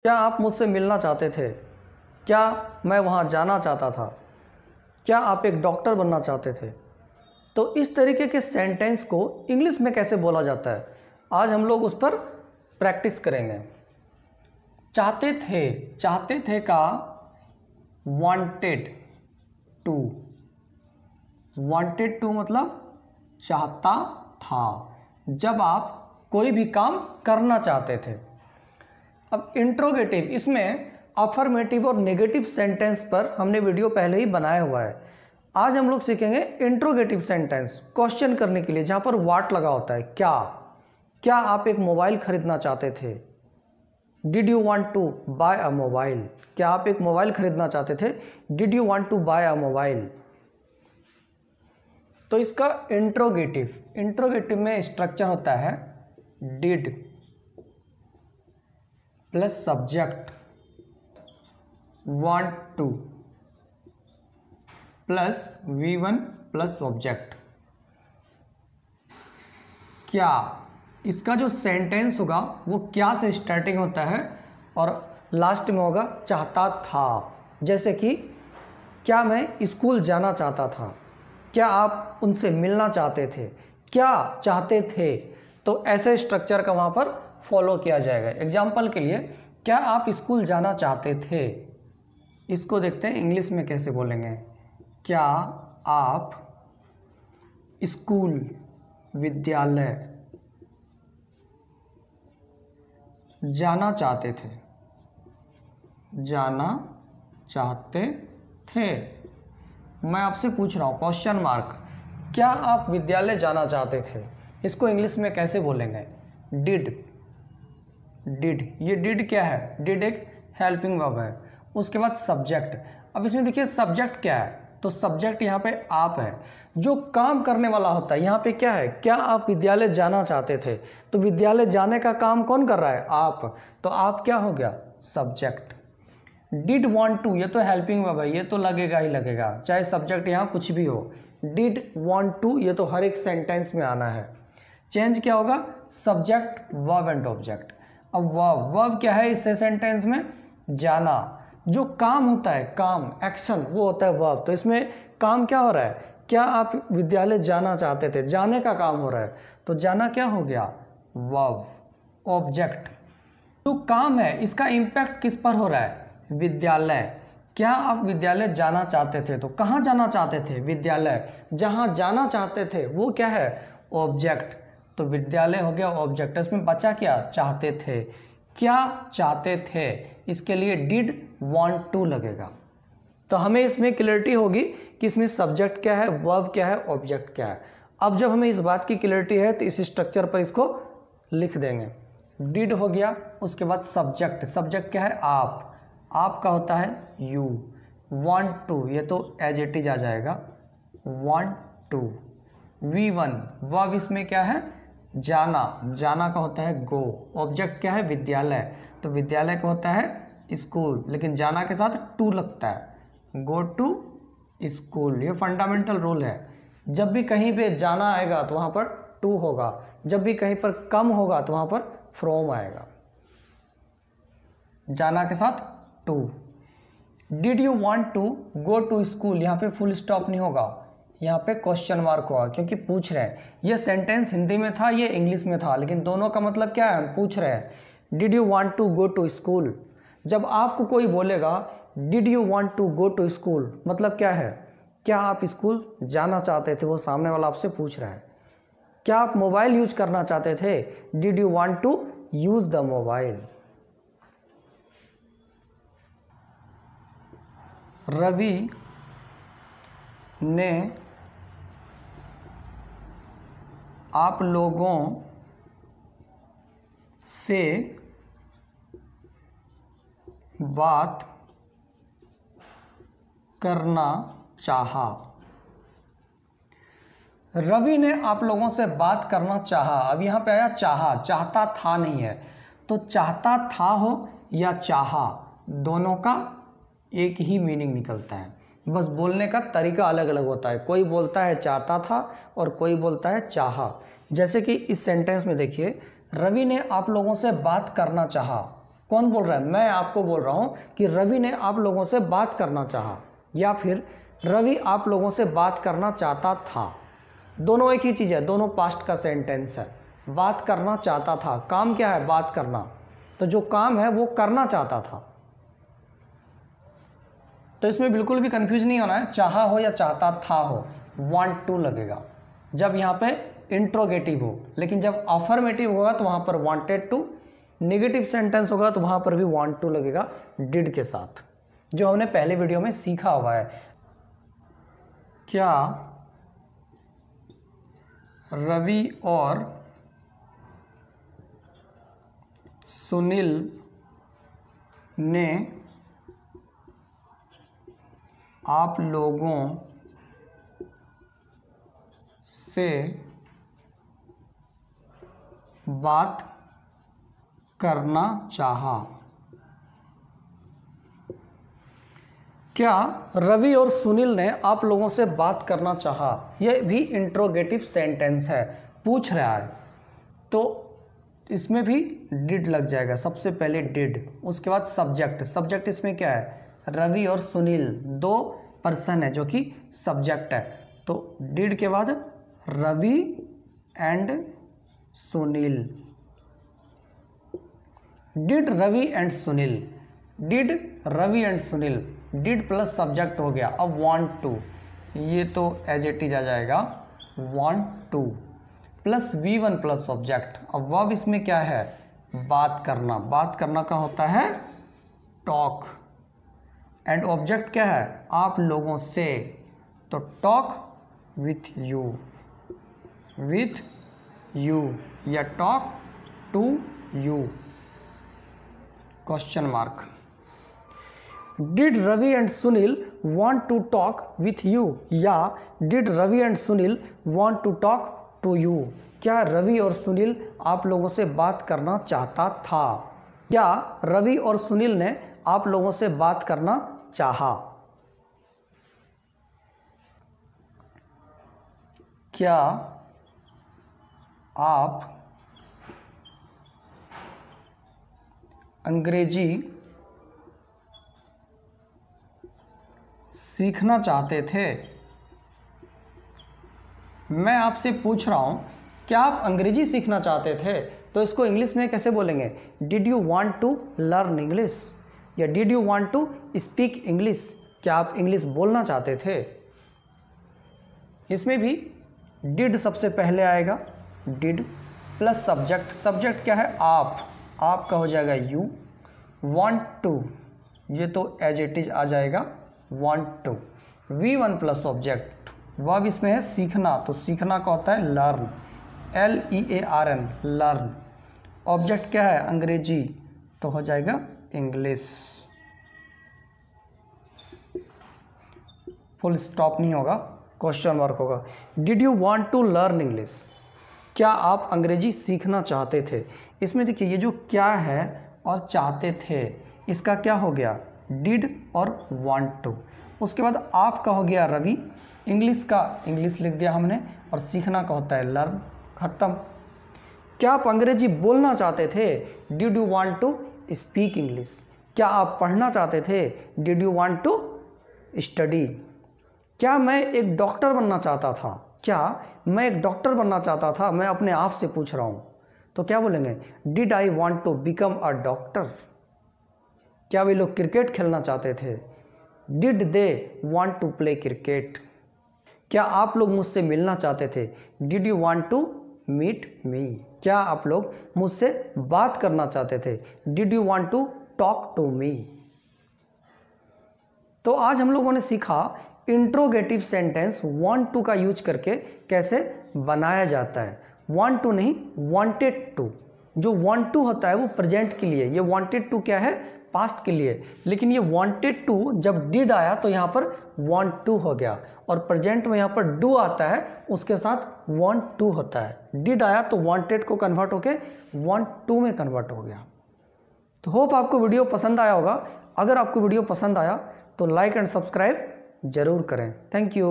क्या आप मुझसे मिलना चाहते थे? क्या मैं वहाँ जाना चाहता था? क्या आप एक डॉक्टर बनना चाहते थे? तो इस तरीके के सेंटेंस को इंग्लिश में कैसे बोला जाता है, आज हम लोग उस पर प्रैक्टिस करेंगे। चाहते थे का वांटेड टू मतलब चाहता था, जब आप कोई भी काम करना चाहते थे। अब इंट्रोगेटिव, इसमें अफर्मेटिव और नेगेटिव सेंटेंस पर हमने वीडियो पहले ही बनाया हुआ है। आज हम लोग सीखेंगे इंट्रोगेटिव सेंटेंस, क्वेश्चन करने के लिए, जहाँ पर वाट लगा होता है। क्या आप एक मोबाइल खरीदना चाहते थे? Did you want to buy a mobile? क्या आप एक मोबाइल खरीदना चाहते थे? Did you want to buy a mobile? तो इसका इंट्रोगेटिव में स्ट्रक्चर होता है did plus subject want to plus V1 plus object. क्या, इसका जो सेंटेंस होगा वो क्या से स्टार्टिंग होता है और लास्ट में होगा चाहता था। जैसे कि क्या मैं स्कूल जाना चाहता था? क्या आप उनसे मिलना चाहते थे? क्या चाहते थे? तो ऐसे स्ट्रक्चर का वहाँ पर फॉलो किया जाएगा। एग्जाम्पल के लिए, क्या आप स्कूल जाना चाहते थे? इसको देखते हैं इंग्लिश में कैसे बोलेंगे। क्या आप स्कूल विद्यालय जाना चाहते थे? जाना चाहते थे। मैं आपसे पूछ रहा हूँ, क्वेश्चन मार्क, क्या आप विद्यालय जाना चाहते थे? इसको इंग्लिश में कैसे बोलेंगे? डिड। ये डिड क्या है? डिड एक हेल्पिंग वर्ब है। उसके बाद सब्जेक्ट। अब इसमें देखिए सब्जेक्ट क्या है, तो सब्जेक्ट यहाँ पे आप है, जो काम करने वाला होता है। यहाँ पे क्या है? क्या आप विद्यालय जाना चाहते थे? तो विद्यालय जाने का काम कौन कर रहा है? आप। तो आप क्या हो गया? सब्जेक्ट। डिड वांट टू, ये तो हेल्पिंग वर्ब है, ये तो लगेगा ही लगेगा, चाहे सब्जेक्ट यहाँ कुछ भी हो। डिड वांट टू, ये तो हर एक सेंटेंस में आना है। चेंज क्या होगा? Subject verb and object. अब वर्ब क्या है इस सेंटेंस में? जाना। जो काम होता है, काम एक्शन, वो होता है वर्ब। तो इसमें काम क्या हो रहा है? क्या आप विद्यालय जाना चाहते थे? जाने का काम हो रहा है, तो जाना क्या हो गया? वर्ब। ऑब्जेक्ट, जो काम है इसका इम्पैक्ट किस पर हो रहा है? विद्यालय। क्या आप विद्यालय जाना चाहते थे? तो कहाँ जाना चाहते थे? विद्यालय। जहाँ जाना चाहते थे वो क्या है? ऑब्जेक्ट। तो विद्यालय हो गया ऑब्जेक्ट। इसमें बचा क्या? चाहते थे। क्या चाहते थे, इसके लिए डिड वांट टू लगेगा। तो हमें इसमें क्लैरिटी होगी कि इसमें सब्जेक्ट क्या है, वर्ब क्या है, ऑब्जेक्ट क्या है। अब जब हमें इस बात की क्लैरिटी है तो इस स्ट्रक्चर पर इसको लिख देंगे। डिड हो गया, उसके बाद सब्जेक्ट क्या है? आप का होता है यू। वांट टू, ये तो एज इट इज आ जाएगा, वांट टू। V1 वर्ब, इसमें क्या है? जाना का होता है गो। ऑब्जेक्ट क्या है? विद्यालय। तो विद्यालय का होता है स्कूल, लेकिन जाना के साथ टू लगता है, गो टू स्कूल। ये फंडामेंटल रूल है, जब भी कहीं पे जाना आएगा तो वहाँ पर टू होगा, जब भी कहीं पर कम होगा तो वहाँ पर फ्रॉम आएगा। जाना के साथ to. Did you want to go to school, यहाँ पे फुल स्टॉप नहीं होगा, यहाँ पे क्वेश्चन मार्क होगा, क्योंकि पूछ रहे हैं। ये सेंटेंस हिंदी में था, ये इंग्लिश में था, लेकिन दोनों का मतलब क्या है? हम पूछ रहे हैं। Did you want to go to school, जब आपको कोई बोलेगा did you want to go to school, मतलब क्या है? क्या आप स्कूल जाना चाहते थे? वो सामने वाला आपसे पूछ रहा है। क्या आप मोबाइल यूज करना चाहते थे? Did you want to use the mobile. Ravi ने आप लोगों से बात करना चाहा। रवि ने आप लोगों से बात करना चाहा। अब यहाँ पे आया चाहा, चाहता था नहीं है। तो चाहता था हो या चाहा, दोनों का एक ही मीनिंग निकलता है, बस बोलने का तरीका अलग अलग होता है। कोई बोलता है चाहता था और कोई बोलता है चाहा। जैसे कि इस सेंटेंस में देखिए, रवि ने आप लोगों से बात करना चाहा। कौन बोल रहा है? मैं आपको बोल रहा हूँ कि रवि ने आप लोगों से बात करना चाहा, या फिर रवि आप लोगों से बात करना चाहता था। दोनों एक ही चीज़ है, दोनों पास्ट का सेंटेंस है। बात करना चाहता था, काम क्या है? बात करना। तो जो काम है वो करना चाहता था। तो इसमें बिल्कुल भी कंफ्यूज नहीं होना है, चाहा हो या चाहता था हो, वांट टू लगेगा जब यहाँ पे इंट्रोगेटिव हो। लेकिन जब अफर्मेटिव होगा तो वहाँ पर वांटेड टू, नेगेटिव सेंटेंस होगा तो वहाँ पर भी वांट टू लगेगा डिड के साथ, जो हमने पहले वीडियो में सीखा हुआ है। क्या रवि और सुनील ने आप लोगों से बात करना चाहा? क्या रवि और सुनील ने आप लोगों से बात करना चाहा? यह भी इंट्रोगेटिव सेंटेंस है, पूछ रहा है, तो इसमें भी डिड लग जाएगा। सबसे पहले डिड, उसके बाद सब्जेक्ट। सब्जेक्ट इसमें क्या है? रवि और सुनील, दो पर्सन है जो कि सब्जेक्ट है। तो डिड के बाद Ravi and Sunil, did Ravi and Sunil, did Ravi and Sunil, did plus subject हो गया। अब वांट टू, ये तो एज इट इज आ जाएगा, want to plus V1 plus object. अब वर्ब इसमें क्या है? बात करना। बात करना का होता है टॉक, एंड ऑब्जेक्ट क्या है? आप लोगों से, तो talk with you, with you या talk to you, question mark. Did Ravi and Sunil want to talk with you, या did Ravi and Sunil want to talk to you? क्या रवि और सुनील आप लोगों से बात करना चाहता था? क्या रवि और सुनील ने आप लोगों से बात करना चाहा? क्या आप अंग्रेजी सीखना चाहते थे? मैं आपसे पूछ रहा हूं, क्या आप अंग्रेजी सीखना चाहते थे? तो इसको इंग्लिश में कैसे बोलेंगे? Did you want to learn English, या did you want to speak English? क्या आप इंग्लिश बोलना चाहते थे? इसमें भी डिड सबसे पहले आएगा, डिड प्लस सब्जेक्ट। सब्जेक्ट क्या है? आप, आपका हो जाएगा यू। वांट टू, ये तो एज इट इज आ जाएगा want to. V1 plus object, verb इसमें है सीखना, तो सीखना का होता है लर्न, LEARN, लर्न। ऑब्जेक्ट क्या है? अंग्रेजी, तो हो जाएगा इंग्लिश। फुल स्टॉप नहीं होगा, क्वेश्चन मार्क होगा। Did you want to learn English? क्या आप अंग्रेजी सीखना चाहते थे? इसमें देखिए ये जो क्या है और चाहते थे, इसका क्या हो गया? डिड और वांट टू। उसके बाद आपका हो गया रवि, इंग्लिश का इंग्लिश लिख दिया हमने, और सीखना का होता है लर्न, खत्म। क्या आप अंग्रेजी बोलना चाहते थे? Did you want to speak English? क्या आप पढ़ना चाहते थे? Did you want to study? क्या मैं एक डॉक्टर बनना चाहता था? क्या मैं एक डॉक्टर बनना चाहता था? मैं अपने आप से पूछ रहा हूँ, तो क्या बोलेंगे? Did I want to become a doctor? क्या वे लोग क्रिकेट खेलना चाहते थे? Did they want to play cricket? क्या आप लोग मुझसे मिलना चाहते थे? Did you want to meet me? क्या आप लोग मुझसे बात करना चाहते थे? Did you want to talk to me? तो आज हम लोगों ने सीखा इंट्रोगेटिव सेंटेंस वांट टू का यूज करके कैसे बनाया जाता है। वांट टू नहीं, वांटेड टू। जो वांट टू होता है वो प्रेजेंट के लिए, ये वांटेड टू क्या है? पास्ट के लिए। लेकिन ये वांटेड टू जब डिड आया तो यहाँ पर वांट टू हो गया, और प्रेजेंट में यहाँ पर डू आता है, उसके साथ वांट टू होता है। डिड आया तो वांटेड को कन्वर्ट होके वांट टू में कन्वर्ट हो गया। तो होप आपको वीडियो पसंद आया होगा। अगर आपको वीडियो पसंद आया तो लाइक एंड सब्सक्राइब जरूर करें। Thank you.